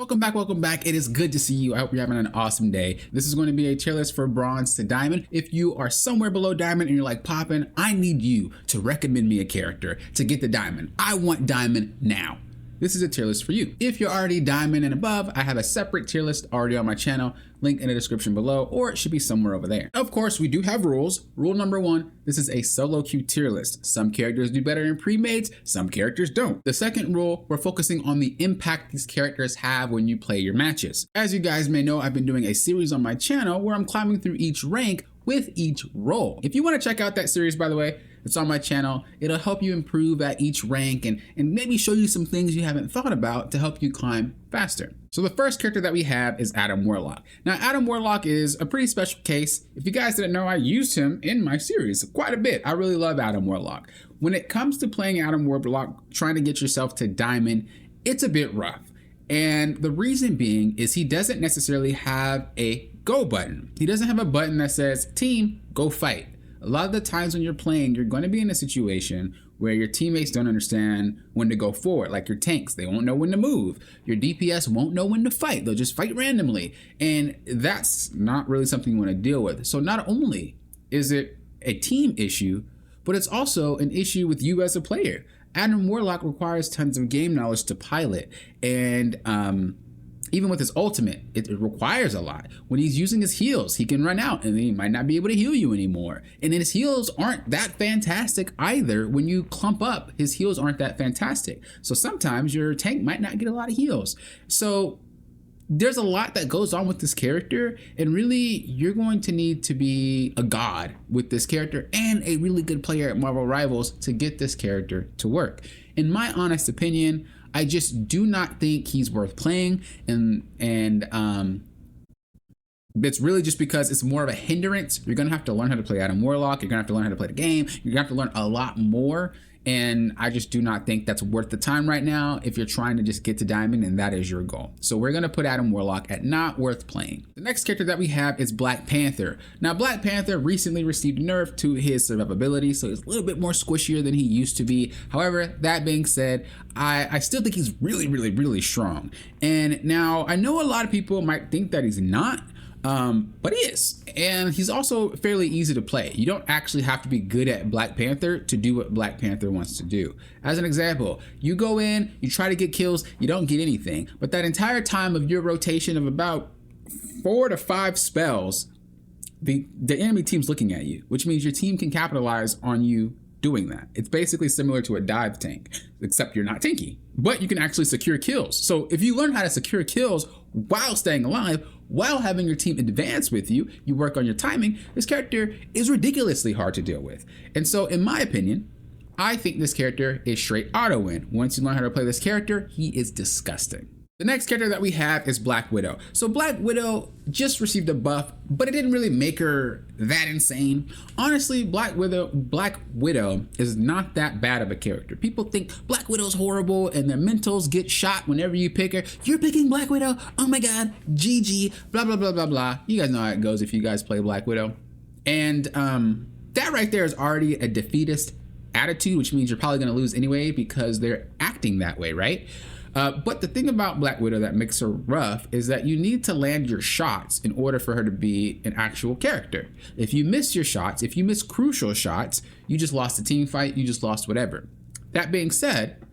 Welcome back. It is good to see you. I hope you're having an awesome day. This is going to be a tier list for bronze to diamond. If you are somewhere below diamond and you're like, Poppin, I need you to recommend me a character to get the diamond. I want diamond now. This is a tier list for you. If you're already diamond and above, I have a separate tier list already on my channel, link in the description below, or it should be somewhere over there. Of course, we do have rules. Rule number one, this is a solo queue tier list. Some characters do better in pre-mates, some characters don't. The second rule, we're focusing on the impact these characters have when you play your matches. As you guys may know, I've been doing a series on my channel where I'm climbing through each rank with each role. If you want to check out that series, by the way, it's on my channel. It'll help you improve at each rank and maybe show you some things you haven't thought about to help you climb faster. So the first character that we have is Adam Warlock. Now, Adam Warlock is a pretty special case. If you guys didn't know, I used him in my series quite a bit. I really love Adam Warlock. When it comes to playing Adam Warlock, trying to get yourself to diamond, it's a bit rough. And the reason being is he doesn't necessarily have a go button. He doesn't have a button that says, team, go fight. A lot of the times when you're playing, you're going to be in a situation where your teammates don't understand when to go forward. Like your tanks, they won't know when to move. Your DPS won't know when to fight. They'll just fight randomly. And that's not really something you want to deal with. So not only is it a team issue, but it's also an issue with you as a player. Adam Warlock requires tons of game knowledge to pilot. And even with his ultimate, it requires a lot. When he's using his heals, he can run out and he might not be able to heal you anymore. And his heals aren't that fantastic either. When you clump up, his heals aren't that fantastic. So sometimes your tank might not get a lot of heals. So there's a lot that goes on with this character, and really you're going to need to be a god with this character and a really good player at Marvel Rivals to get this character to work. In my honest opinion, I just do not think he's worth playing, and it's really just because it's more of a hindrance. You're gonna have to learn how to play Adam Warlock. You're gonna have to learn how to play the game. You're gonna have to learn a lot more, and I just do not think that's worth the time right now if you're trying to just get to diamond and that is your goal. So we're gonna put Adam Warlock at not worth playing. The next character that we have is Black Panther. Now, Black Panther recently received a nerf to his survivability, so he's a little bit more squishier than he used to be. However, that being said, I still think he's really strong. And now I know a lot of people might think that he's not, but he is. And he's also fairly easy to play. You don't actually have to be good at Black Panther to do what Black Panther wants to do. As an example, you go in, you try to get kills, you don't get anything. But that entire time of your rotation of about 4 to 5 spells, the enemy team's looking at you, which means your team can capitalize on you doing that. It's basically similar to a dive tank, except you're not tanky, but you can actually secure kills. So if you learn how to secure kills while staying alive, while having your team advance with you, you work on your timing, this character is ridiculously hard to deal with. And so in my opinion, I think this character is straight auto win. Once you learn how to play this character, he is disgusting. The next character that we have is Black Widow. So Black Widow just received a buff, but it didn't really make her that insane. Honestly, Black Widow is not that bad of a character. People think Black Widow's horrible and their mentals get shot whenever you pick her. You're picking Black Widow? Oh my God, GG, blah, blah, blah, blah, blah. You guys know how it goes if you guys play Black Widow. And that right there is already a defeatist attitude, which means you're probably gonna lose anyway because they're acting that way, right? But the thing about Black Widow that makes her rough is that you need to land your shots in order for her to be an actual character. If you miss your shots, if you miss crucial shots, you just lost a team fight, you just lost whatever. That being said,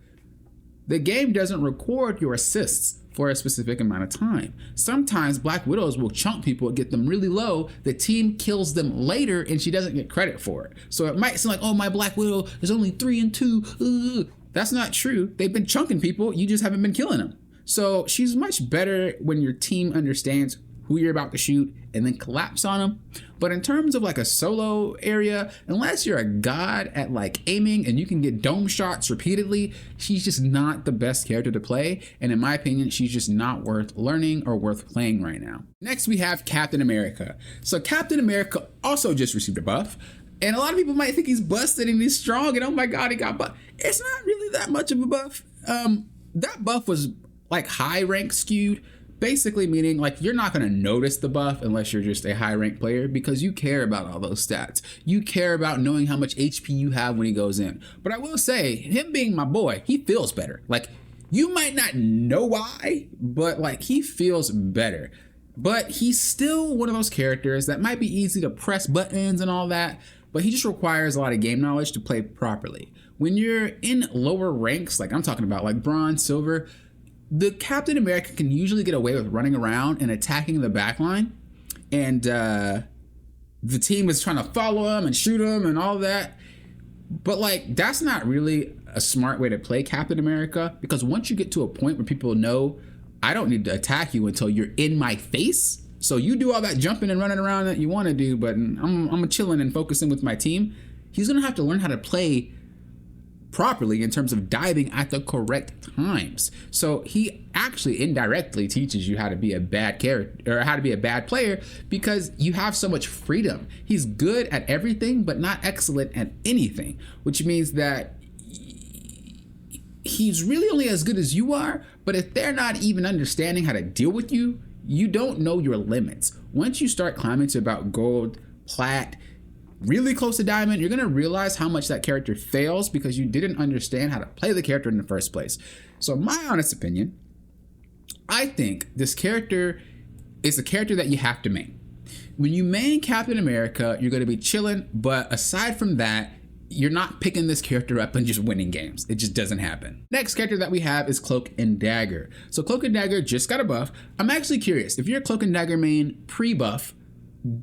the game doesn't record your assists for a specific amount of time. Sometimes Black Widows will chunk people and get them really low. The team kills them later and she doesn't get credit for it. So it might seem like, oh, my Black Widow is only 3 and 2. That's not true. They've been chunking people. You just haven't been killing them. So she's much better when your team understands who you're about to shoot and then collapse on them. But in terms of like a solo area, unless you're a god at like aiming and you can get dome shots repeatedly, she's just not the best character to play. And in my opinion, she's just not worth learning or worth playing right now. Next, we have Captain America. So Captain America also just received a buff. And a lot of people might think he's busted and he's strong and oh my God, he got buffed. It's not really that much of a buff. That buff was like high rank skewed, basically meaning like you're not gonna notice the buff unless you're just a high rank player because you care about all those stats. You care about knowing how much HP you have when he goes in. But I will say, him being my boy, he feels better. Like You might not know why, but like he feels better. But he's still one of those characters that might be easy to press buttons and all that, but he just requires a lot of game knowledge to play properly. When you're in lower ranks, like I'm talking about like bronze, silver, the Captain America can usually get away with running around and attacking the backline, and the team is trying to follow him and shoot him and all that. But like that's not really a smart way to play Captain America, because once you get to a point where people know I don't need to attack you until you're in my face, so you do all that jumping and running around that you want to do, but I'm chilling and focusing with my team. He's gonna have to learn how to play properly in terms of diving at the correct times. So he actually indirectly teaches you how to be a bad character, or how to be a bad player, because you have so much freedom. He's good at everything but not excellent at anything, which means that he's really only as good as you are. But if they're not even understanding how to deal with you, you don't know your limits. Once you start climbing to about gold, plat, really close to diamond, you're gonna realize how much that character fails because you didn't understand how to play the character in the first place. So my honest opinion, I think this character is a character that you have to main. When you main Captain America, you're gonna be chilling, but aside from that, you're not picking this character up and just winning games. It just doesn't happen. Next character that we have is Cloak and Dagger. So Cloak and Dagger just got a buff. I'm actually curious, if you're a Cloak and Dagger main pre-buff,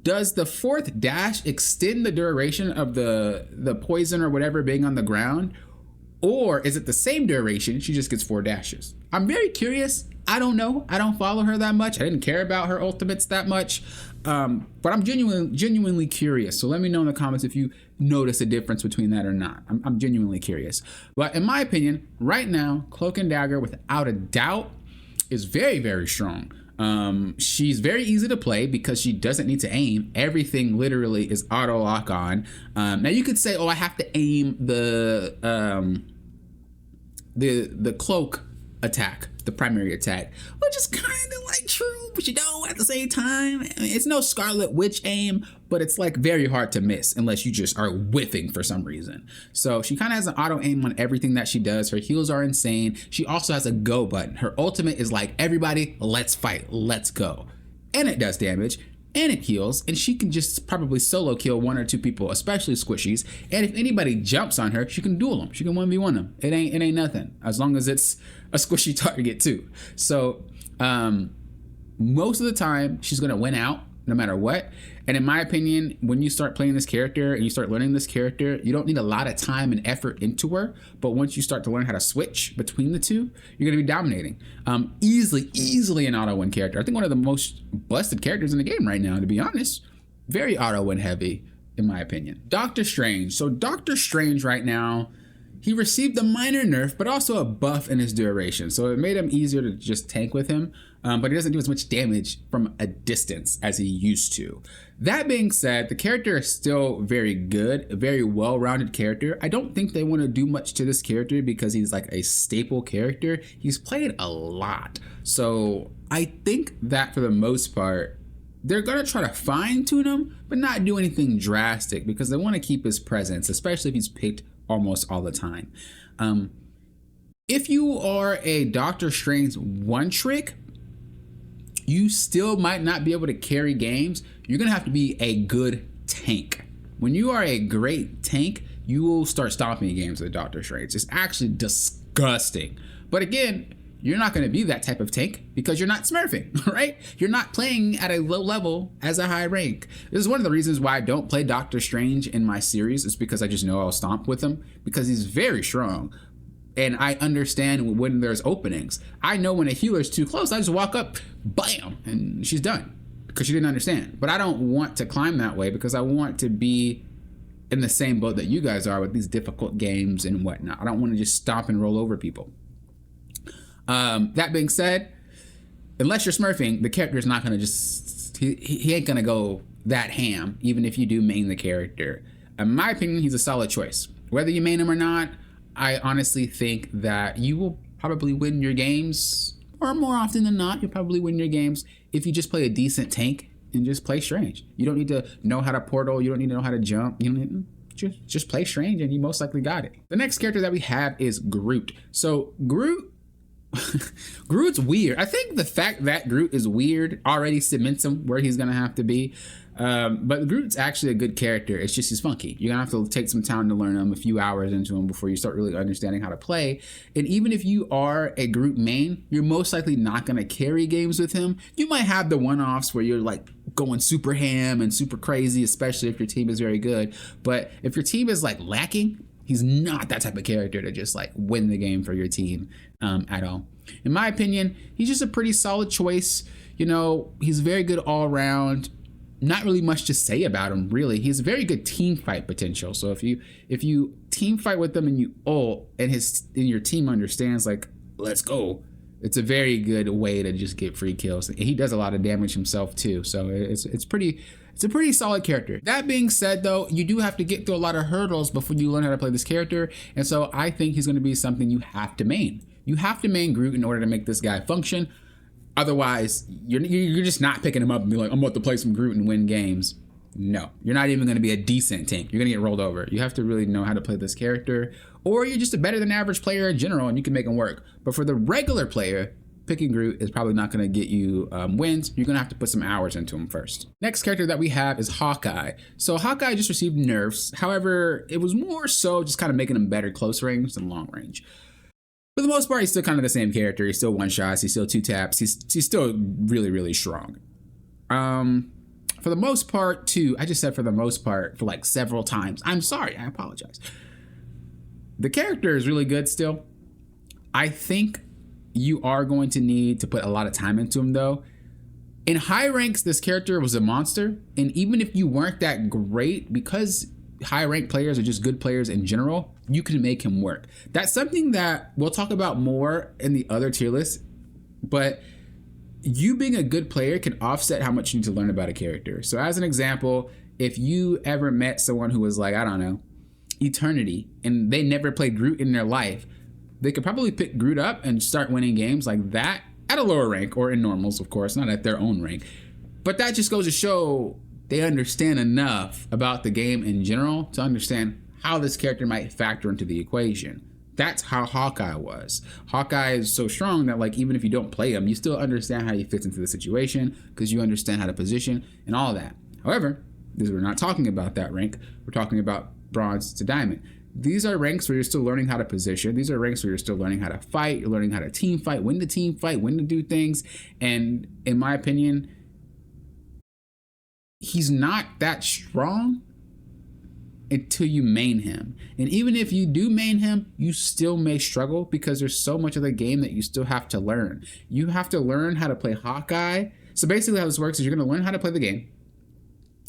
does the 4th dash extend the duration of the poison or whatever being on the ground? Or is it the same duration, she just gets 4 dashes? I'm very curious. I don't know. I don't follow her that much. I didn't care about her ultimates that much. But I'm genuinely curious. So let me know in the comments if you notice a difference between that or not. I'm genuinely curious. But in my opinion, right now, Cloak and Dagger, without a doubt, is very, very strong. She's very easy to play because she doesn't need to aim. Everything literally is auto lock on. Now you could say, oh, I have to aim the cloak attack, the primary attack, which is kind of like true, but you don't at the same time. I mean, it's no Scarlet Witch aim, but it's like very hard to miss unless you just are whiffing for some reason. So she kind of has an auto aim on everything that she does. Her heals are insane. She also has a go button. Her ultimate is like, everybody, let's fight, let's go. And it does damage, and it heals, and she can just probably solo kill 1 or 2 people, especially squishies. And if anybody jumps on her, she can duel them. She can 1v1 them. It ain't nothing, as long as it's a squishy target too. So most of the time she's gonna win out no matter what. And in my opinion, when you start playing this character and you start learning this character, you don't need a lot of time and effort into her. But once you start to learn how to switch between the two, you're gonna be dominating. Easily an auto win character. I think one of the most busted characters in the game right now, to be honest. Very auto win heavy, in my opinion. Doctor Strange. So Doctor Strange right now, he received a minor nerf, but also a buff in his duration. So it made him easier to just tank with him, but he doesn't do as much damage from a distance as he used to. That being said, the character is still very good, a very well-rounded character. I don't think they want to do much to this character because he's like a staple character. He's played a lot. So I think that for the most part, they're going to try to fine-tune him, but not do anything drastic because they want to keep his presence, especially if he's picked almost all the time. If you are a Doctor Strange one trick, you still might not be able to carry games. You're gonna have to be a good tank. When you are a great tank, you will start stopping games with Doctor Strange. It's actually disgusting. But again, you're not going to be that type of tank because you're not smurfing, right? You're not playing at a low level as a high rank. This is one of the reasons why I don't play Doctor Strange in my series. It's because I just know I'll stomp with him because he's very strong. And I understand when there's openings. I know when a healer's too close, I just walk up, bam, and she's done because she didn't understand. But I don't want to climb that way because I want to be in the same boat that you guys are with these difficult games and whatnot. I don't want to just stomp and roll over people. That being said, unless you're smurfing, the character is not going to just, he ain't going to go that ham, even if you do main the character. In my opinion, he's a solid choice. Whether you main him or not, I honestly think that you will probably win your games, or more often than not, you'll probably win your games if you just play a decent tank and just play Strange. You don't need to know how to portal, you don't need to know how to jump, you don't need, just play Strange and you most likely got it. The next character that we have is Groot. So Groot Groot's weird. I think the fact that Groot is weird already cements him where he's gonna have to be. But Groot's actually a good character. It's just he's funky. You're gonna have to take some time to learn him, a few hours into him before you start really understanding how to play. And even if you are a Groot main, you're most likely not gonna carry games with him. You might have the one-offs where you're like going super ham and super crazy, especially if your team is very good. But if your team is like lacking, he's not that type of character to just like win the game for your team at all. In my opinion, he's just a pretty solid choice. You know, he's very good all around. Not really much to say about him, really. He has very good team fight potential. So if you team fight with him and you ult and your team understands like, let's go, it's a very good way to just get free kills. And he does a lot of damage himself too. So it's a pretty solid character. That being said though, you do have to get through a lot of hurdles before you learn how to play this character. And so I think he's going to be something you have to main. You have to main Groot in order to make this guy function. Otherwise, you're just not picking him up and be like, I'm about to play some Groot and win games. No, you're not even going to be a decent tank. You're going to get rolled over. You have to really know how to play this character, or you're just a better than average player in general and you can make him work. But for the regular player, picking Groot is probably not going to get you wins. You're going to have to put some hours into him first. Next character that we have is Hawkeye. So Hawkeye just received nerfs. However, it was more so just kind of making him better close range than long range. For the most part, he's still kind of the same character. He's still one shots. He's still two taps. He's still really, really strong. For the most part, too, I just said for the most part for like several times. I'm sorry. I apologize. The character is really good still. I think you are going to need to put a lot of time into him, though. In high ranks, this character was a monster. And even if you weren't that great, because high rank players are just good players in general, you can make him work. That's something that we'll talk about more in the other tier list, but you being a good player can offset how much you need to learn about a character. So as an example, if you ever met someone who was like, I don't know, Eternity, and they never played Groot in their life, they could probably pick Groot up and start winning games like that at a lower rank, or in normals, of course, not at their own rank. But that just goes to show they understand enough about the game in general to understand how this character might factor into the equation. That's how Hawkeye was. Hawkeye is so strong that like even if you don't play him, you still understand how he fits into the situation because you understand how to position and all that. However, we're not talking about that rank. We're talking about bronze to diamond. These are ranks where you're still learning how to position. These are ranks where you're still learning how to fight. You're learning how to team fight, when to team fight, when to do things. And in my opinion, he's not that strong until you main him. And even if you do main him, you still may struggle because there's so much of the game that you still have to learn. You have to learn how to play Hawkeye. So basically how this works is you're going to learn how to play the game,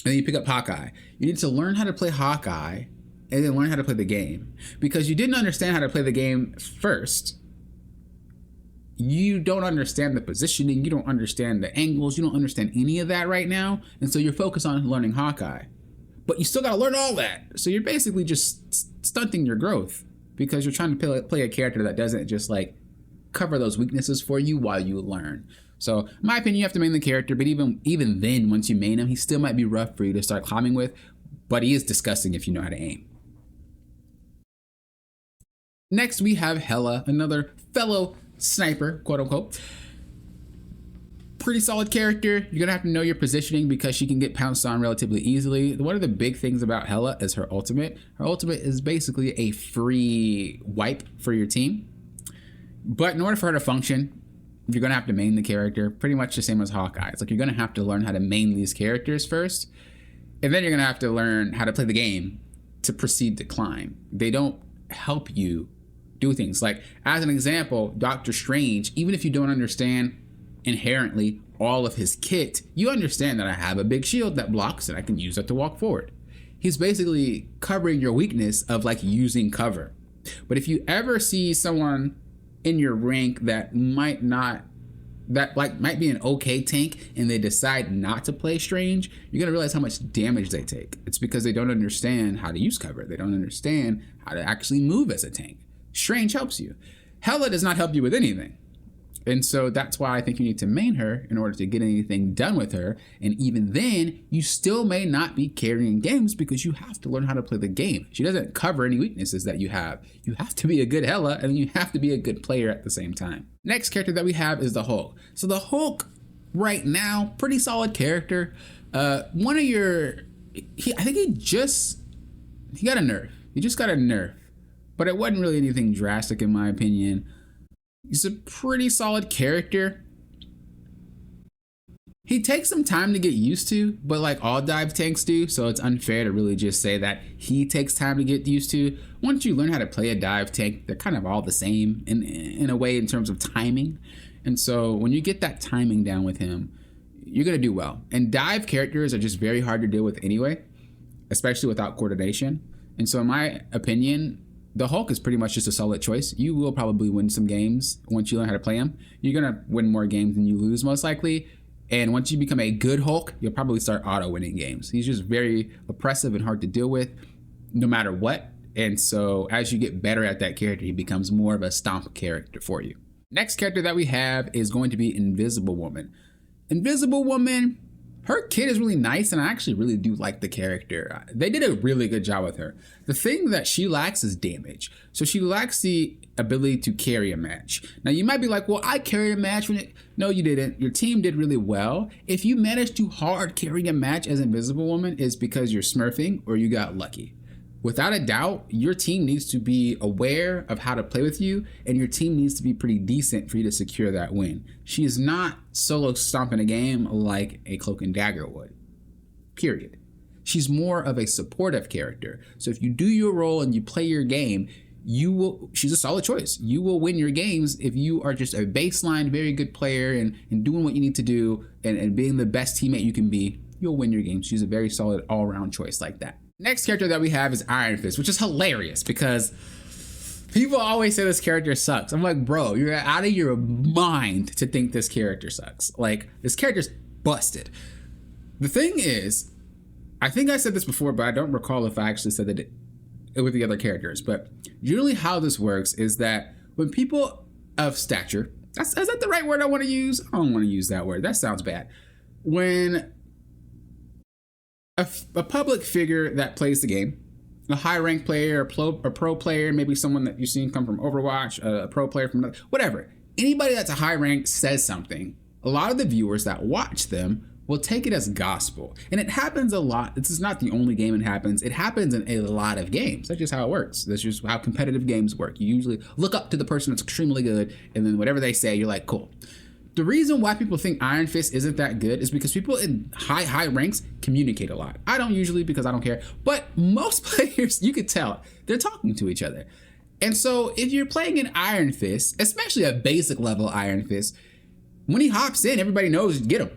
and then you pick up Hawkeye. You need to learn how to play Hawkeye and then learn how to play the game. Because you didn't understand how to play the game first, you don't understand the positioning, you don't understand the angles, you don't understand any of that right now. And so you're focused on learning Hawkeye. But you still got to learn all that. So you're basically just stunting your growth because you're trying to play a character that doesn't just like cover those weaknesses for you while you learn. So in my opinion, you have to main the character, but even then, once you main him, he still might be rough for you to start climbing with, but he is disgusting if you know how to aim. Next, we have Hela, another fellow sniper, quote unquote. Pretty solid character. You're gonna have to know your positioning because she can get pounced on relatively easily. One of the big things about Hela is her ultimate. Her ultimate is basically a free wipe for your team. But in order for her to function, you're gonna have to main the character, pretty much the same as Hawkeye. It's like you're gonna have to learn how to main these characters first, and then you're gonna have to learn how to play the game to proceed to climb. They don't help you do things. Like, as an example, Doctor Strange, even if you don't understand inherently all of his kit, you understand that I have a big shield that blocks and I can use that to walk forward. He's basically covering your weakness of like using cover. But if you ever see someone in your rank that might be an okay tank and they decide not to play Strange, you're gonna realize how much damage they take. It's because they don't understand how to use cover. They don't understand how to actually move as a tank. Strange helps you. Hela does not help you with anything. And so that's why I think you need to main her in order to get anything done with her. And even then, you still may not be carrying games because you have to learn how to play the game. She doesn't cover any weaknesses that you have. You have to be a good Hela, and you have to be a good player at the same time. Next character that we have is the Hulk. So the Hulk, right now, pretty solid character. I think he got a nerf. He just got a nerf. But it wasn't really anything drastic in my opinion. He's a pretty solid character. He takes some time to get used to, but like all dive tanks do, so it's unfair to really just say that he takes time to get used to. Once you learn how to play a dive tank, they're kind of all the same in a way in terms of timing. And so when you get that timing down with him, you're going to do well. And dive characters are just very hard to deal with anyway, especially without coordination. And so in my opinion, the Hulk is pretty much just a solid choice. You will probably win some games once you learn how to play him. You're going to win more games than you lose most likely. And once you become a good Hulk, you'll probably start auto-winning games. He's just very oppressive and hard to deal with no matter what. And so as you get better at that character, he becomes more of a stomp character for you. Next character that we have is going to be Invisible Woman. Invisible Woman, her kit is really nice, and I actually really do like the character. They did a really good job with her. The thing that she lacks is damage. So she lacks the ability to carry a match. Now you might be like, well, I carried a match when it... No, you didn't. Your team did really well. If you managed to hard carry a match as Invisible Woman, it's because you're smurfing or you got lucky. Without a doubt, your team needs to be aware of how to play with you, and your team needs to be pretty decent for you to secure that win. She is not solo stomping a game like a Cloak and Dagger would, period. She's more of a supportive character. So if you do your role and you play your game, she's a solid choice. You will win your games if you are just a baseline, very good player and doing what you need to do and being the best teammate you can be, you'll win your games. She's a very solid all-around choice like that. Next character that we have is Iron Fist, which is hilarious because people always say this character sucks. I'm like, bro, you're out of your mind to think this character sucks. Like, this character's busted. The thing is, I think I said this before, but I don't recall if I actually said it with the other characters. But generally how this works is that when people of stature, is that the right word I want to use? I don't want to use that word. That sounds bad. When a public figure that plays the game, a high rank player, a pro player, maybe someone that you've seen come from Overwatch, a pro player from whatever, anybody that's a high rank says something, a lot of the viewers that watch them will take it as gospel. And it happens a lot. This is not the only game it happens. It happens in a lot of games. That's just how it works. That's just how competitive games work. You usually look up to the person that's extremely good, and then whatever they say, you're like, cool. The reason why people think Iron Fist isn't that good is because people in high ranks communicate a lot. I don't usually because I don't care, but most players, you could tell, they're talking to each other. And so if you're playing an Iron Fist, especially a basic level Iron Fist, when he hops in, everybody knows to get him.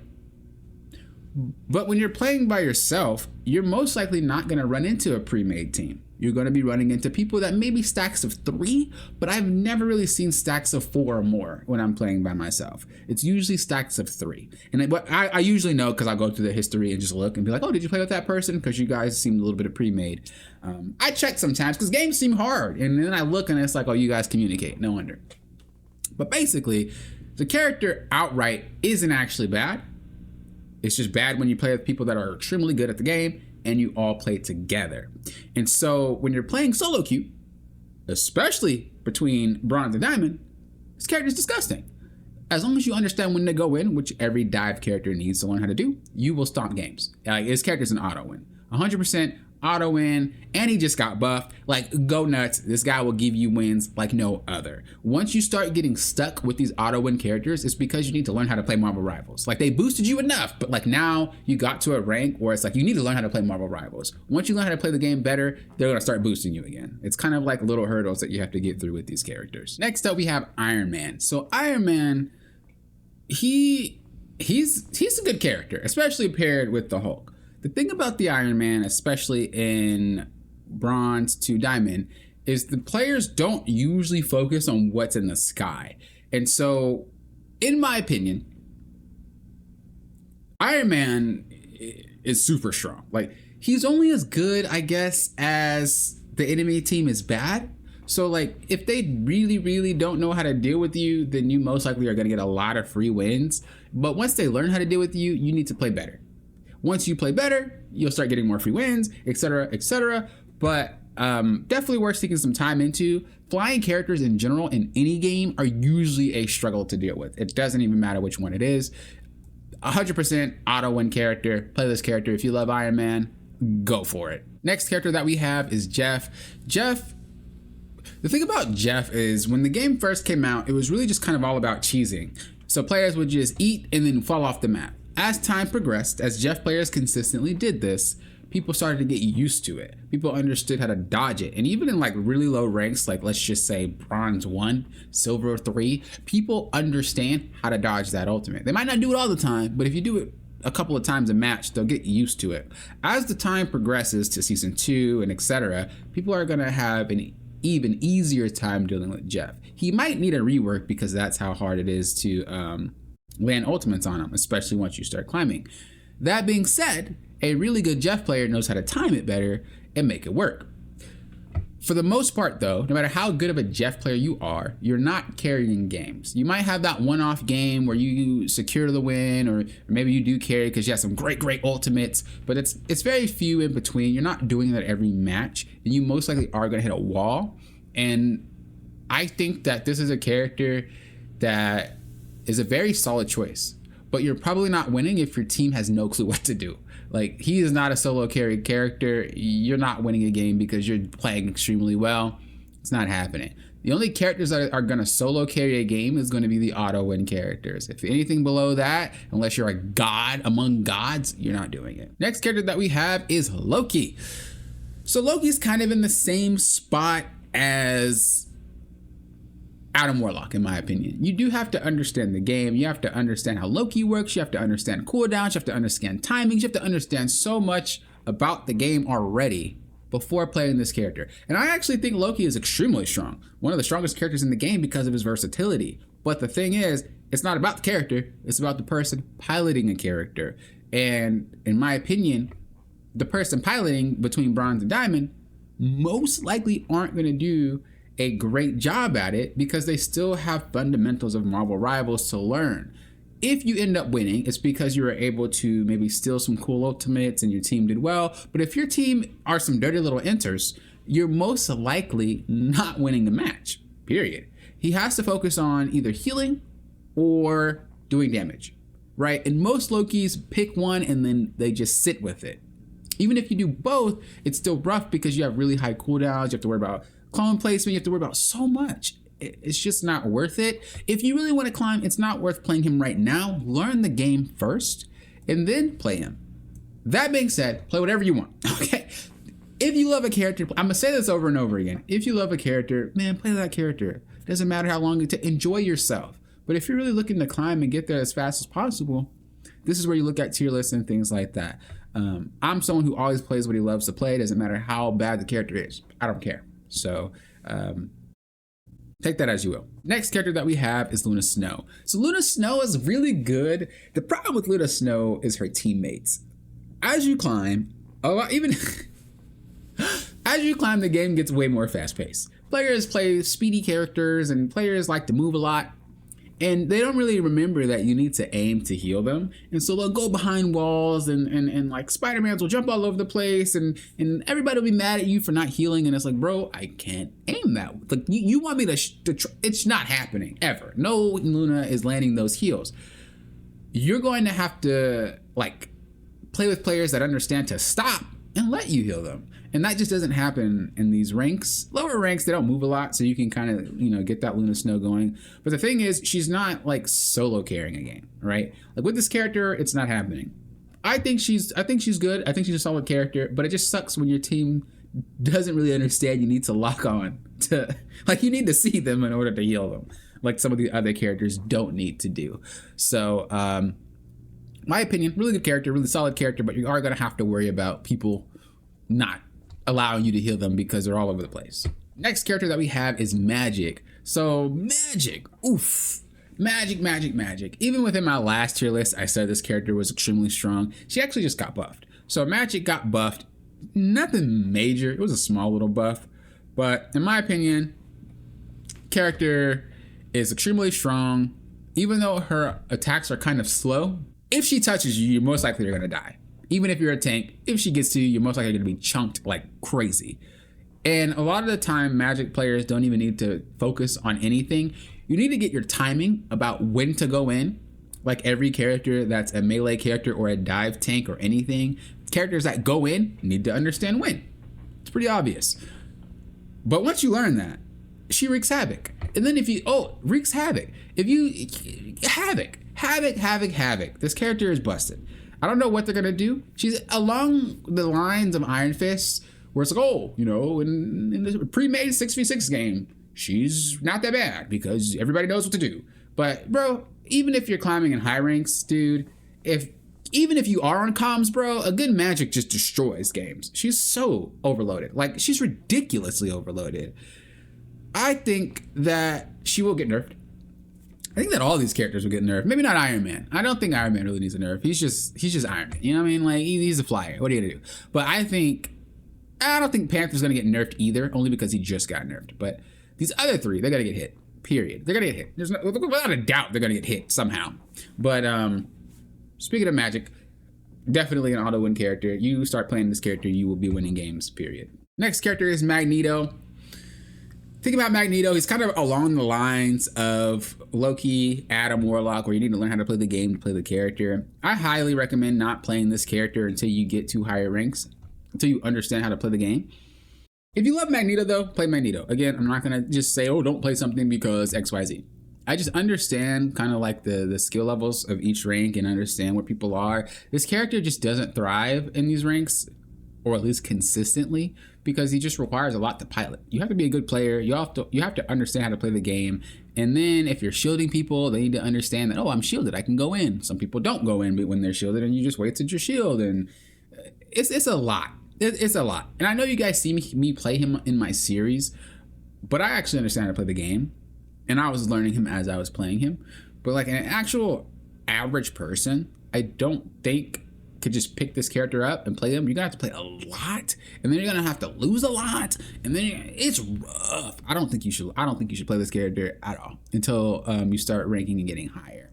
But when you're playing by yourself, you're most likely not going to run into a pre-made team. You're going to be running into people that may be stacks of 3, but I've never really seen stacks of 4 or more when I'm playing by myself. It's usually stacks of 3. And I usually know because I'll go through the history and just look and be like, oh, did you play with that person? Because you guys seem a little bit of pre-made. I check sometimes because games seem hard. And then I look and it's like, oh, you guys communicate. No wonder. But basically, the character outright isn't actually bad. It's just bad when you play with people that are extremely good at the game and you all play together. And so when you're playing solo queue, especially between bronze and diamond, this character is disgusting. As long as you understand when to go in, which every dive character needs to learn how to do, you will stomp games. His character's an auto win. 100% auto win, and he just got buffed. Like, go nuts. This guy will give you wins like no other. Once you start getting stuck with these auto win characters, it's because you need to learn how to play Marvel Rivals. Like, they boosted you enough, but like now you got to a rank where it's like you need to learn how to play Marvel Rivals. Once you learn how to play the game better, they're gonna start boosting you again. It's kind of like little hurdles that you have to get through with these characters. Next up, we have Iron Man. So Iron Man, he's a good character, especially paired with the Hulk. The thing about the Iron Man, especially in bronze to diamond, is the players don't usually focus on what's in the sky. And so, in my opinion, Iron Man is super strong. Like, he's only as good, I guess, as the enemy team is bad. So like if they really don't know how to deal with you, then you most likely are going to get a lot of free wins. But once they learn how to deal with you, you need to play better. Once you play better, you'll start getting more free wins, etc., etc. But definitely worth sticking some time into. Flying characters in general in any game are usually a struggle to deal with. It doesn't even matter which one it is. 100% auto win character. Play this character. If you love Iron Man, go for it. Next character that we have is Jeff. Jeff, the thing about Jeff is when the game first came out, it was really just kind of all about cheesing. So players would just eat and then fall off the map. As time progressed, as Jeff players consistently did this, people started to get used to it. People understood how to dodge it. And even in like really low ranks, like let's just say bronze 1, silver 3, people understand how to dodge that ultimate. They might not do it all the time, but if you do it a couple of times a match, they'll get used to it. As the time progresses to season 2 and etc., people are gonna have an even easier time dealing with Jeff. He might need a rework because that's how hard it is to land ultimates on him, especially once you start climbing. That being said, a really good Jeff player knows how to time it better and make it work. For the most part though, no matter how good of a Jeff player you are, you're not carrying games. You might have that one-off game where you secure the win, or maybe you do carry because you have some great ultimates, but it's very few in between. You're not doing that every match, and you most likely are going to hit a wall. And I think that this is a character that is a very solid choice, but you're probably not winning if your team has no clue what to do. Like, he is not a solo carry character. You're not winning a game because you're playing extremely well. It's not happening. The only characters that are going to solo carry a game is going to be the auto win characters. If anything below that, unless you're a god among gods, you're not doing it. Next character that we have is Loki. So Loki's kind of in the same spot as Adam Warlock, in my opinion. You do have to understand the game. You have to understand how Loki works. You have to understand cooldowns. You have to understand timings. You have to understand so much about the game already before playing this character. And I actually think Loki is extremely strong. One of the strongest characters in the game because of his versatility. But the thing is, it's not about the character. It's about the person piloting a character. And in my opinion, the person piloting between bronze and diamond most likely aren't going to do a great job at it because they still have fundamentals of Marvel Rivals to learn. If you end up winning, it's because you were able to maybe steal some cool ultimates and your team did well. But if your team are some dirty little enters, you're most likely not winning the match, period. He has to focus on either healing or doing damage, right? And most Lokis pick one and then they just sit with it. Even if you do both, it's still rough because you have really high cooldowns. You have to worry about clone placement. You have to worry about so much. It's just not worth it. If you really want to climb, it's not worth playing him right now. Learn the game first and then play him. That being said, play whatever you want, okay? If you love a character, I'm gonna say this over and over again. If you love a character, man, play that character. Doesn't matter how long it takes. Enjoy yourself. But if you're really looking to climb and get there as fast as possible, this is where you look at tier lists and things like that. I'm someone who always plays what he loves to play. It doesn't matter how bad the character is. I don't care. So take that as you will. Next character that we have is Luna Snow. So Luna Snow is really good. The problem with Luna Snow is her teammates. As you climb, as you climb, the game gets way more fast-paced. Players play speedy characters and players like to move a lot. And they don't really remember that you need to aim to heal them. And so they'll go behind walls and like SpiderMans will jump all over the place and everybody will be mad at you for not healing. And it's like, bro, I can't aim that. Like you want me to try. It's not happening ever. No Luna is landing those heals. You're going to have to like play with players that understand to stop and let you heal them. And that just doesn't happen in these ranks. Lower ranks, they don't move a lot, so you can kind of, get that Luna Snow going. But the thing is, she's not like solo carrying a game, right? Like with this character, it's not happening. I think she's good. I think she's a solid character, but it just sucks when your team doesn't really understand you need to lock on to, like you need to see them in order to heal them. Like some of the other characters don't need to do. So, my opinion, really good character, really solid character, but you are going to have to worry about people not allowing you to heal them because they're all over the place. Next character that we have is Magik. So Magik, oof. Magik. Even within my last tier list, I said this character was extremely strong. She actually just got buffed. So Magik got buffed. Nothing major. It was a small little buff. But in my opinion, character is extremely strong. Even though her attacks are kind of slow, if she touches you, you're most likely you're gonna die. Even if you're a tank, if she gets to you, you're most likely gonna be chunked like crazy. And a lot of the time, Magic players don't even need to focus on anything. You need to get your timing about when to go in. Like every character that's a melee character or a dive tank or anything, characters that go in need to understand when. It's pretty obvious. But once you learn that, she wreaks havoc. And then if you, wreaks havoc. If you, havoc. This character is busted. I don't know what they're gonna do. She's along the lines of Iron Fist, where it's like, in the pre-made 6v6 game, she's not that bad because everybody knows what to do. But bro, even if you're climbing in high ranks, dude, even if you are on comms, bro, a good Magik just destroys games. She's so overloaded. Like, she's ridiculously overloaded. I think that she will get nerfed. I think that all these characters will get nerfed. Maybe not Iron Man. I don't think Iron Man really needs a nerf. He's just Iron Man. You know what I mean? Like, he's a flyer. What are you gonna do? But I don't think Panther's gonna get nerfed either, only because he just got nerfed. But these other three, they're gonna get hit. Period. They're gonna get hit. Without a doubt, they're gonna get hit somehow. But speaking of Magik, definitely an auto win character. You start playing this character, you will be winning games. Period. Next character is Magneto. Think about Magneto. He's kind of along the lines of Loki, Adam, Warlock, where you need to learn how to play the game to play the character. I highly recommend not playing this character until you get to higher ranks, until you understand how to play the game. If you love Magneto, though, play Magneto. Again, I'm not going to just say, don't play something because XYZ. I just understand kind of like the skill levels of each rank and understand where people are. This character just doesn't thrive in these ranks, or at least consistently, because he just requires a lot to pilot. You have to be a good player. You have to understand how to play the game. And then if you're shielding people, they need to understand that, I'm shielded, I can go in. Some people don't go in when they're shielded, and you just wait till you're shielded. And it's a lot. It's a lot. And I know you guys see me play him in my series, but I actually understand how to play the game. And I was learning him as I was playing him. But like an actual average person, I don't think could just pick this character up and play him. You're gonna have to play a lot, and then you're gonna have to lose a lot, and then it's rough. I don't think you should play this character at all until you start ranking and getting higher.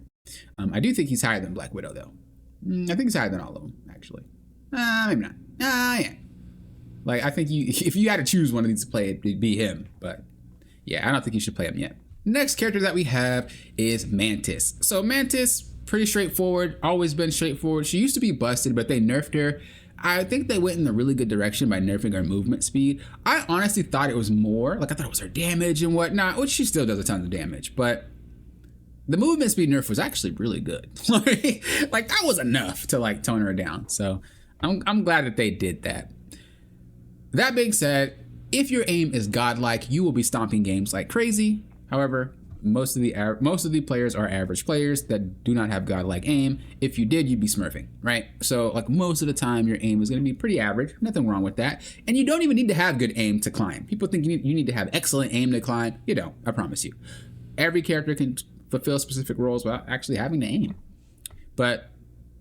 I do think he's higher than Black Widow, though. I think he's higher than all of them, actually. Maybe not. Yeah. Like, I think if you had to choose one of these to play, it'd be him. But yeah, I don't think you should play him yet. Next character that we have is Mantis. So Mantis, pretty straightforward, always been straightforward. She used to be busted, but they nerfed her. I think they went in a really good direction by nerfing her movement speed. I honestly thought it was more, like I thought it was her damage and whatnot, which she still does a ton of damage, but the movement speed nerf was actually really good. Like that was enough to like tone her down. So I'm glad that they did that. That being said, if your aim is godlike, you will be stomping games like crazy. However, most of the players are average players that do not have godlike aim. If you did, you'd be smurfing, right? So like most of the time, your aim is going to be pretty average. Nothing wrong with that. And you don't even need to have good aim to climb. People think you need to have excellent aim to climb. You don't, I promise you. Every character can fulfill specific roles without actually having to aim. But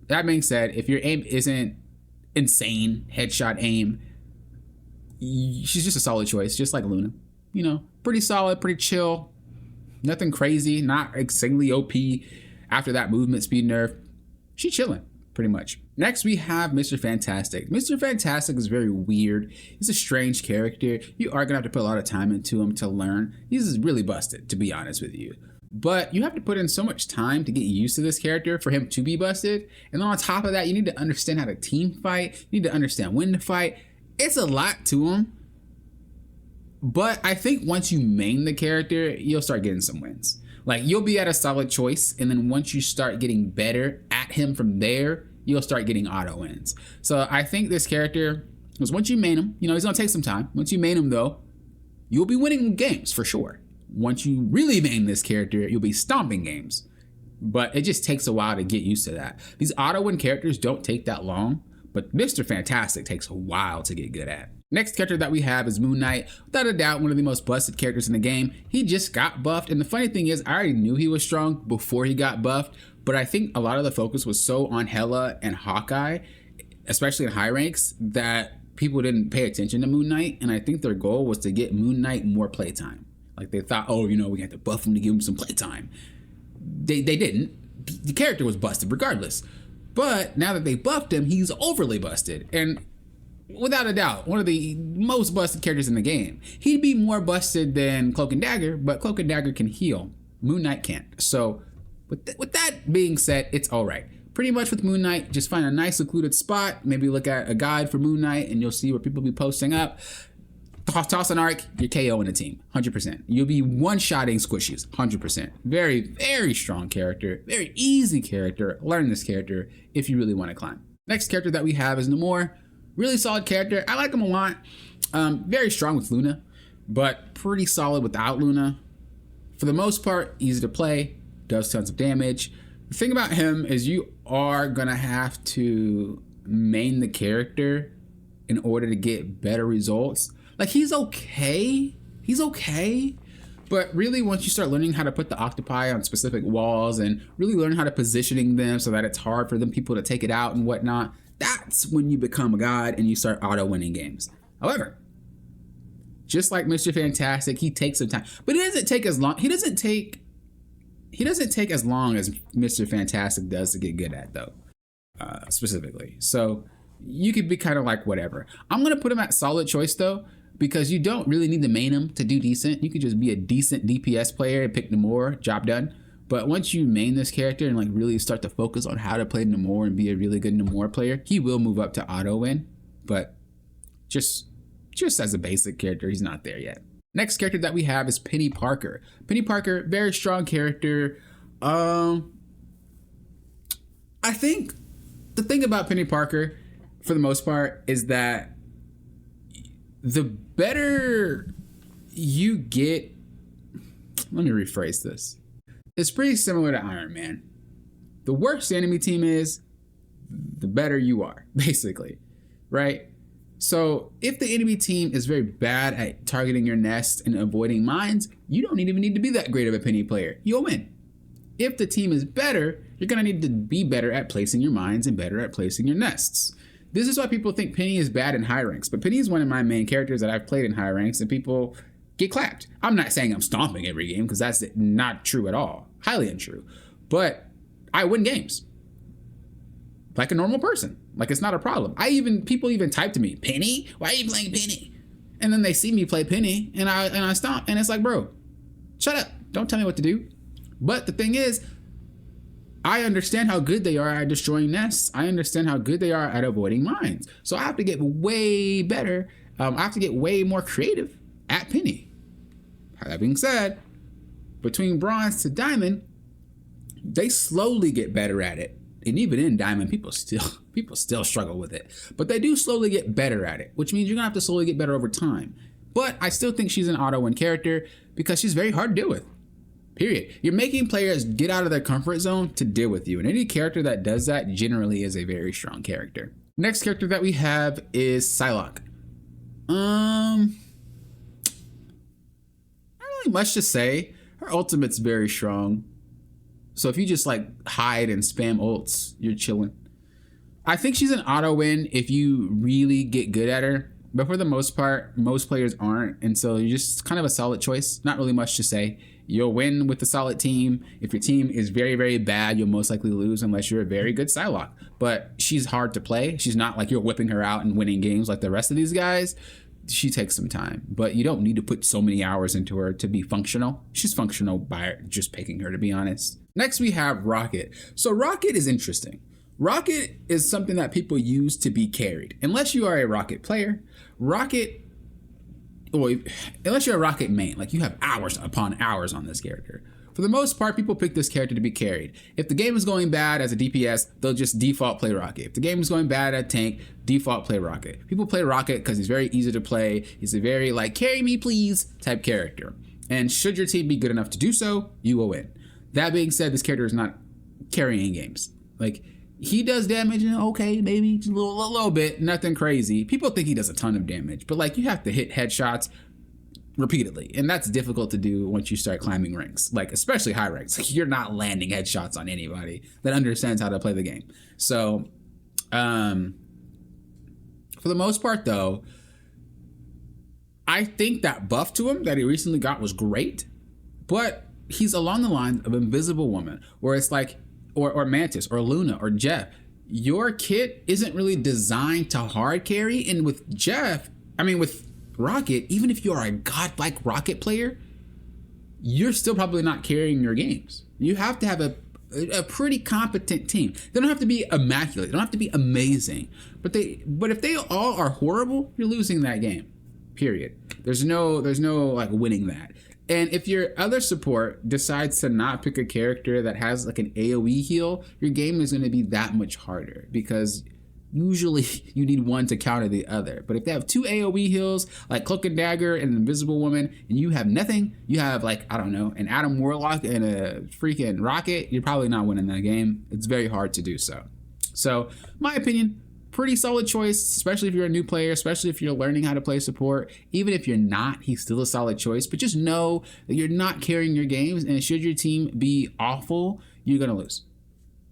that being said, if your aim isn't insane headshot aim, she's just a solid choice, just like Luna. You know, pretty solid, pretty chill. Nothing crazy, not insanely OP. After that movement speed nerf, she's chilling, pretty much. Next, we have Mr. Fantastic. Mr. Fantastic is very weird. He's a strange character. You are gonna have to put a lot of time into him to learn. He's really busted, to be honest with you. But you have to put in so much time to get used to this character for him to be busted. And then on top of that, you need to understand how to team fight. You need to understand when to fight. It's a lot to him. But I think once you main the character, you'll start getting some wins. Like, you'll be at a solid choice, and then once you start getting better at him from there, you'll start getting auto wins. So I think this character, because once you main him, you know, he's gonna take some time. Once you main him though, you'll be winning games for sure. Once you really main this character, you'll be stomping games. But it just takes a while to get used to that. These auto win characters don't take that long, but Mr. Fantastic takes a while to get good at. Next character that we have is Moon Knight. Without a doubt, one of the most busted characters in the game. He just got buffed, and the funny thing is, I already knew he was strong before he got buffed, but I think a lot of the focus was so on Hela and Hawkeye, especially in high ranks, that people didn't pay attention to Moon Knight, and I think their goal was to get Moon Knight more playtime. Like they thought, oh, we have to buff him to give him some playtime. They didn't. The character was busted regardless. But now that they buffed him, he's overly busted. And without a doubt, one of the most busted characters in the game. He'd be more busted than Cloak and Dagger, but Cloak and Dagger can heal. Moon Knight can't. So with that being said, it's all right. Pretty much with Moon Knight, just find a nice secluded spot. Maybe look at a guide for Moon Knight and you'll see where people be posting up. Toss an arc, you're KOing a team, 100%. You'll be one-shotting squishies, 100%. Very, very strong character, very easy character. Learn this character if you really want to climb. Next character that we have is Namor. Really solid character. I like him a lot. Very strong with Luna, but pretty solid without Luna. For the most part, easy to play, does tons of damage. The thing about him is you are gonna have to main the character in order to get better results. Like he's okay, but really once you start learning how to put the octopi on specific walls and really learn how to positioning them so that it's hard for them people to take it out and whatnot, that's when you become a god and you start auto winning games. However, just like Mr. Fantastic, he takes some time, but it doesn't take as long. He doesn't take as long as Mr. Fantastic does to get good at though, specifically. So you could be kind of like whatever. I'm gonna put him at solid choice though, because you don't really need to main him to do decent. You could just be a decent DPS player and pick Namor, job done. But once you main this character and like really start to focus on how to play Namor and be a really good Namor player, he will move up to auto win. But just as a basic character, he's not there yet. Next character that we have is Peni Parker. Peni Parker, very strong character. I think the thing about Peni Parker, for the most part, is that the better you get, let me rephrase this. It's pretty similar to Iron Man. The worse the enemy team is, the better you are, basically, right? So if the enemy team is very bad at targeting your nest and avoiding mines, you don't even need to be that great of a Peni player. You'll win. If the team is better, you're gonna need to be better at placing your mines and better at placing your nests. This is why people think Peni is bad in high ranks, but Peni is one of my main characters that I've played in high ranks and people get clapped. I'm not saying I'm stomping every game because that's not true at all. Highly untrue. But I win games. Like a normal person. Like it's not a problem. People even type to me, Peni? Why are you playing Peni? And then they see me play Peni and I stomp and it's like, bro, shut up. Don't tell me what to do. But the thing is, I understand how good they are at destroying nests. I understand how good they are at avoiding mines. So I have to get way better. I have to get way more creative at Peni. That being said, between bronze to diamond, they slowly get better at it. And even in diamond, people still struggle with it. But they do slowly get better at it, which means you're gonna have to slowly get better over time. But I still think she's an auto win character because she's very hard to deal with. Period. You're making players get out of their comfort zone to deal with you. And any character that does that generally is a very strong character. Next character that we have is Psylocke. Not really much to say. Her ultimate's very strong. So if you just like hide and spam ults, you're chilling. I think she's an auto win if you really get good at her. But for the most part, most players aren't. And so you're just kind of a solid choice. Not really much to say. You'll win with a solid team. If your team is very, very bad, you'll most likely lose unless you're a very good Psylocke. But she's hard to play. She's not like you're whipping her out and winning games like the rest of these guys. She takes some time, but you don't need to put so many hours into her to be functional. She's functional by just picking her, to be honest. Next, we have Rocket. So Rocket is interesting. Rocket is something that people use to be carried. Unless you are a Rocket player, unless you're a Rocket main, like you have hours upon hours on this character. For the most part, people pick this character to be carried. If the game is going bad as a DPS, they'll just default play Rocket. If the game is going bad at tank, default play Rocket. People play Rocket because he's very easy to play. He's a very like, carry me please type character. And should your team be good enough to do so, you will win. That being said, this character is not carrying games. Like, he does damage, okay, maybe just a little bit, nothing crazy. People think he does a ton of damage, but like you have to hit headshots repeatedly, and that's difficult to do once you start climbing ranks, like especially high ranks. Like, you're not landing headshots on anybody that understands how to play the game. So For the most part, though, I think that buff to him that he recently got was great, but he's along the lines of Invisible Woman, where it's like, or Mantis, or Luna, or Jeff. Your kit isn't really designed to hard carry, and with with Rocket, even if you are a godlike Rocket player, you're still probably not carrying your games. You have to have a pretty competent team. They don't have to be immaculate. They don't have to be amazing. But if they all are horrible, you're losing that game. Period. There's no like winning that. And if your other support decides to not pick a character that has like an AoE heal, your game is going to be that much harder, because usually you need one to counter the other. But if they have two AoE heals, like Cloak and Dagger and Invisible Woman, and you have nothing, you have like, I don't know, an Adam Warlock and a freaking Rocket, you're probably not winning that game. It's very hard to do so. So, my opinion, pretty solid choice, especially if you're a new player, especially if you're learning how to play support. Even if you're not, he's still a solid choice. But just know that you're not carrying your games, and should your team be awful, you're going to lose.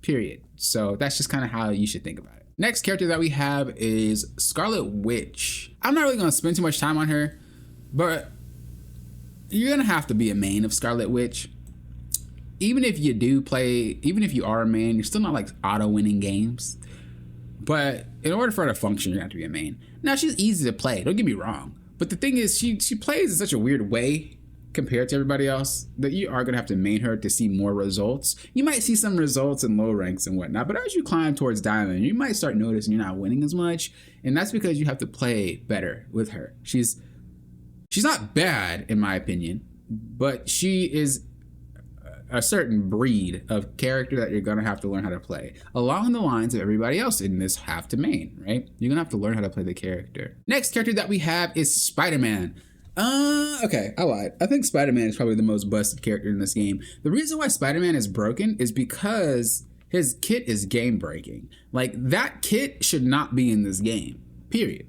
Period. So that's just kind of how you should think about it. Next character that we have is Scarlet Witch. I'm not really going to spend too much time on her, but you're going to have to be a main of Scarlet Witch. Even if you are a main, you're still not like auto-winning games. But in order for her to function, you have to be a main. Now, she's easy to play, don't get me wrong. But the thing is, she plays in such a weird way compared to everybody else that you are going to have to main her to see more results. You might see some results in low ranks and whatnot, but as you climb towards Diamond, you might start noticing you're not winning as much. And that's because you have to play better with her. She's not bad, in my opinion, but she is a certain breed of character that you're going to have to learn how to play along the lines of everybody else in this have to main, right? You're going to have to learn how to play the character. Next character that we have is SpiderMan. Okay, I lied. I think SpiderMan is probably the most busted character in this game. The reason why SpiderMan is broken is because his kit is game breaking. Like, that kit should not be in this game, period.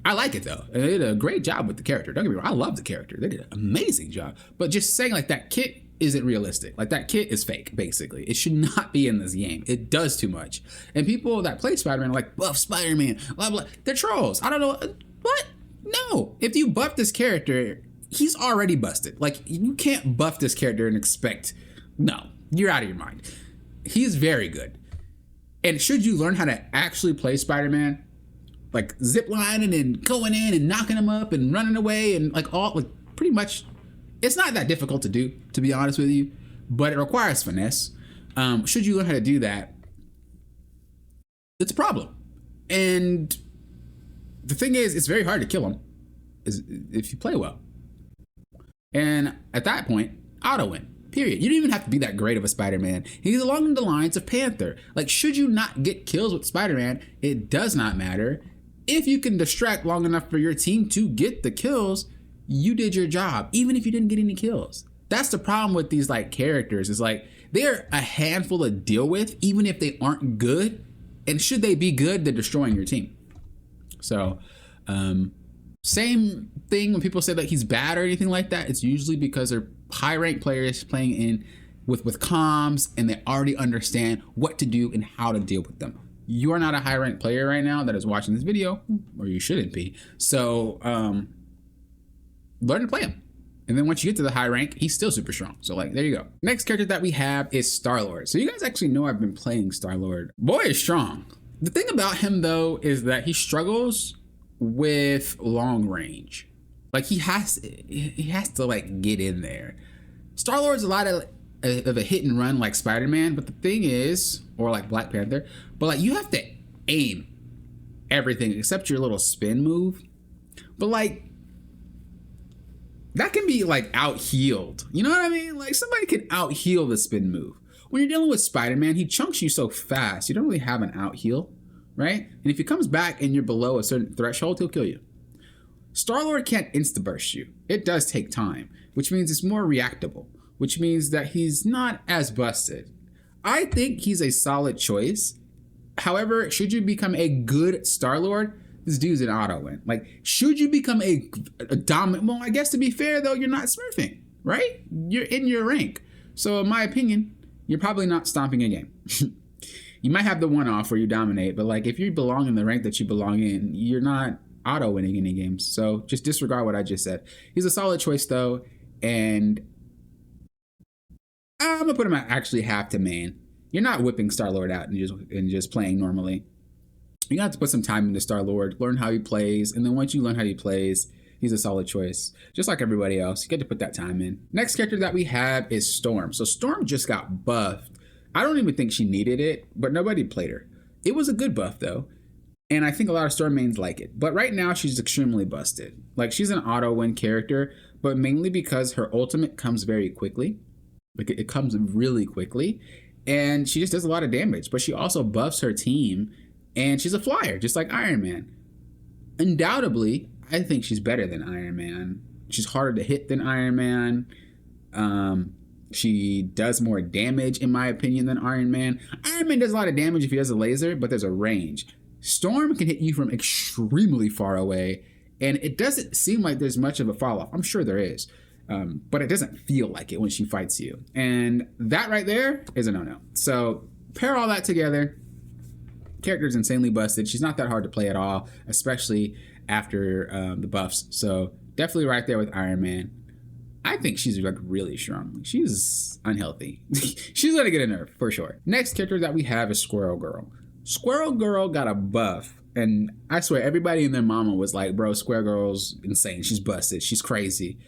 I like it though. They did a great job with the character. Don't get me wrong, I love the character. They did an amazing job. But just saying like that kit isn't realistic. Like, that kit is fake, basically. It should not be in this game. It does too much. And people that play Spider-Man are like, buff Spider-Man, blah, blah. They're trolls. I don't know. What? No. If you buff this character, he's already busted. Like, you can't buff this character and expect, no, you're out of your mind. He's very good. And should you learn how to actually play Spider-Man, like ziplining and going in and knocking him up and running away and like pretty much, it's not that difficult to do, to be honest with you, but it requires finesse. Should you learn how to do that, it's a problem. And the thing is, it's very hard to kill him if you play well. And at that point, auto win, period. You don't even have to be that great of a Spider-Man. He's along the lines of Panther. Like, should you not get kills with Spider-Man, it does not matter. If you can distract long enough for your team to get the kills, you did your job, even if you didn't get any kills. That's the problem with these like characters. It's like, they're a handful to deal with, even if they aren't good. And should they be good, they're destroying your team. So, same thing when people say that he's bad or anything like that. It's usually because they're high ranked players playing in with comms, and they already understand what to do and how to deal with them. You are not a high ranked player right now that is watching this video, or you shouldn't be. So, learn to play him. And then once you get to the high rank, he's still super strong. So like, there you go. Next character that we have is Starlord. So you guys actually know I've been playing Starlord. Boy is strong. The thing about him though is that he struggles with long range. Like, he has to like get in there. Starlord's a lot of a hit and run like Spider-Man, but the thing is, or like Black Panther, but like, you have to aim everything except your little spin move. But like, that can be like out-healed. You know what I mean? Like, somebody can out-heal the spin move. When you're dealing with Spider-Man, he chunks you so fast, you don't really have an out-heal, right? And if he comes back and you're below a certain threshold, he'll kill you. Starlord can't insta-burst you. It does take time, which means it's more reactable, which means that he's not as busted. I think he's a solid choice. However, should you become a good Starlord, this dude's an auto win. Like, should you become a dominant? Well, I guess to be fair though, you're not smurfing, right? You're in your rank. So in my opinion, you're probably not stomping a game. You might have the one off where you dominate, but like if you belong in the rank that you belong in, you're not auto winning any games. So just disregard what I just said. He's a solid choice though, and I'm gonna put him at actually half to main. You're not whipping Starlord out and just playing normally. You have to put some time into Starlord, learn how he plays, and then once you learn how he plays, he's a solid choice. Just like everybody else, you get to put that time in. Next character that we have is Storm. So Storm just got buffed. I don't even think she needed it, but nobody played her. It was a good buff though, and I think a lot of Storm mains like it. But right now she's extremely busted. Like she's an auto win character, but mainly because her ultimate comes very quickly. Like it comes really quickly, and she just does a lot of damage. But she also buffs her team, and she's a flyer, just like Iron Man. Undoubtedly, I think she's better than Iron Man. She's harder to hit than Iron Man. She does more damage, in my opinion, than Iron Man. Iron Man does a lot of damage if he has a laser, but there's a range. Storm can hit you from extremely far away, and it doesn't seem like there's much of a fall off. I'm sure there is, but it doesn't feel like it when she fights you. And that right there is a no-no. So pair all that together. Character's insanely busted. She's not that hard to play at all, especially after the buffs. So definitely right there with Iron Man. I think she's like really strong. She's unhealthy. She's gonna get a nerf for sure. Next character that we have is Squirrel Girl. Squirrel Girl got a buff, and I swear everybody and their mama was like, bro, Squirrel Girl's insane. She's busted. She's crazy.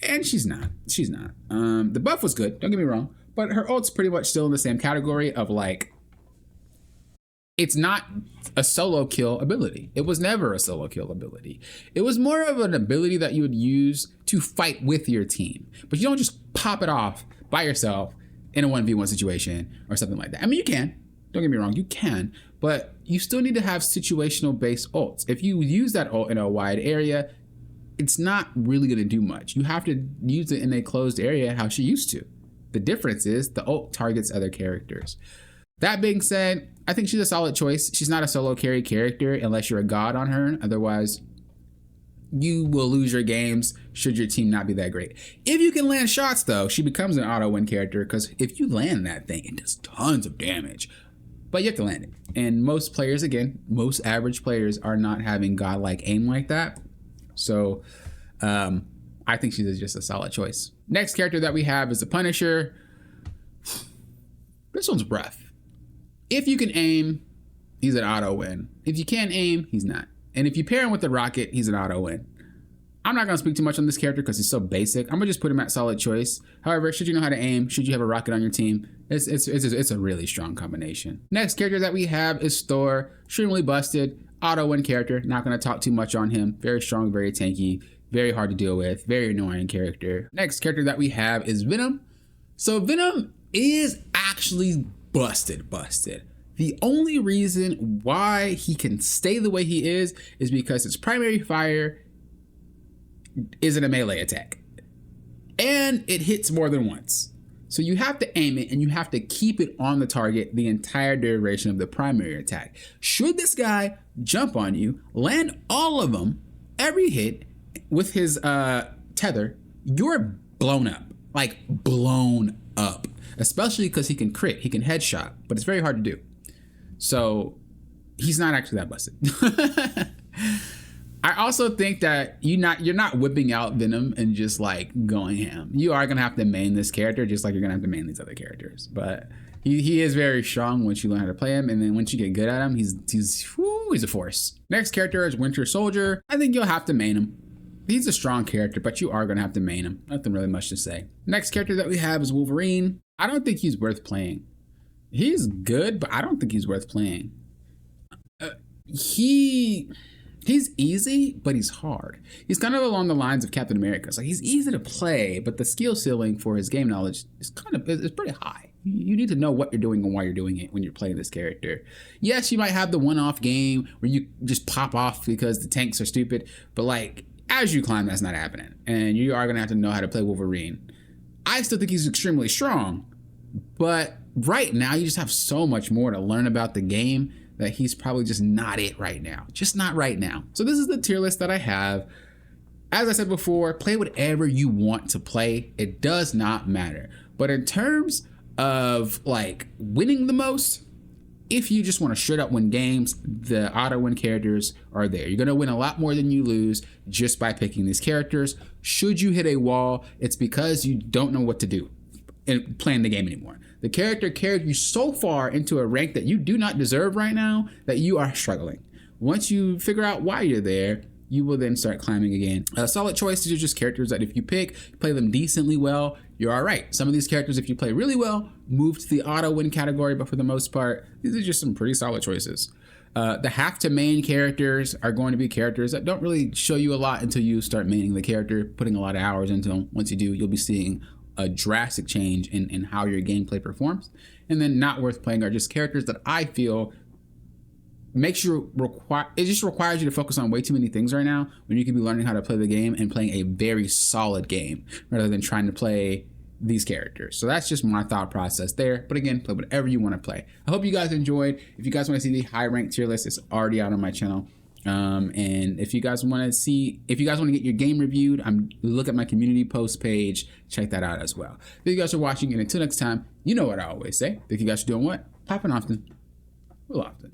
And she's not. She's not. The buff was good, don't get me wrong, but her ult's pretty much still in the same category of like, it's not a solo kill ability. It was never a solo kill ability. It was more of an ability that you would use to fight with your team. But you don't just pop it off by yourself in a 1v1 situation or something like that. I mean, you can. Don't get me wrong, you can. But you still need to have situational based ults. If you use that ult in a wide area, it's not really going to do much. You have to use it in a closed area how she used to. The difference is the ult targets other characters. That being said, I think she's a solid choice. She's not a solo carry character unless you're a god on her. Otherwise, you will lose your games should your team not be that great. If you can land shots, though, she becomes an auto win character because if you land that thing, it does tons of damage. But you have to land it. And most players, again, most average players are not having godlike aim like that. So I think she's just a solid choice. Next character that we have is the Punisher. This one's rough. If you can aim, he's an auto win. If you can't aim, he's not. And if you pair him with the Rocket, he's an auto win. I'm not gonna speak too much on this character because he's so basic. I'm gonna just put him at solid choice. However, should you know how to aim, should you have a Rocket on your team, it's a really strong combination. Next character that we have is Thor. Extremely busted, auto win character. Not gonna talk too much on him. Very strong, very tanky, very hard to deal with, very annoying character. Next character that we have is Venom. So Venom is actually busted. The only reason why he can stay the way he is because his primary fire isn't a melee attack. And it hits more than once. So you have to aim it and you have to keep it on the target the entire duration of the primary attack. Should this guy jump on you, land all of them, every hit with his tether, you're blown up. Like blown up. Especially because he can crit, he can headshot, but it's very hard to do. So he's not actually that busted. I also think that you're not whipping out Venom and just like going ham. You are gonna have to main this character just like you're gonna have to main these other characters. But he is very strong once you learn how to play him, and then once you get good at him, he's a force. Next character is Winter Soldier. I think you'll have to main him. He's a strong character, but you are gonna have to main him. Nothing really much to say. Next character that we have is Wolverine. I don't think he's worth playing. He's good, but I don't think he's worth playing. He's easy, but he's hard. He's kind of along the lines of Captain America. So he's easy to play, but the skill ceiling for his game knowledge is pretty high. You need to know what you're doing and why you're doing it when you're playing this character. Yes, you might have the one-off game where you just pop off because the tanks are stupid, but like as you climb, that's not happening. And you are gonna have to know how to play Wolverine. I still think he's extremely strong, but right now you just have so much more to learn about the game that he's probably just not it right now. Just not right now. So this is the tier list that I have. As I said before, play whatever you want to play. It does not matter. But in terms of like winning the most, If you just want to straight up win games, the auto win characters are there. You're going to win a lot more than you lose just by picking these characters. Should you hit a wall, it's because you don't know what to do in playing the game anymore. The character carried you so far into a rank that you do not deserve right now that you are struggling. Once you figure out why you're there, you will then start climbing again. Solid choices are just characters that if you play them decently well, you're all right. Some of these characters, if you play really well, move to the auto win category, but for the most part, these are just some pretty solid choices. The have to main characters are going to be characters that don't really show you a lot until you start maining the character, putting a lot of hours into them. Once you do, you'll be seeing a drastic change in how your gameplay performs. And then not worth playing are just characters that I feel it just requires you to focus on way too many things right now when you could be learning how to play the game and playing a very solid game rather than trying to play these characters. So that's just my thought process there. But again, play whatever you want to play. I hope you guys enjoyed. If you guys want to see the high rank tier list, it's already out on my channel. And if you guys want to get your game reviewed, look at my community post page. Check that out as well. Thank you guys for watching, and until next time, you know what I always say. Thank you guys for doing what? Popping often. Real often.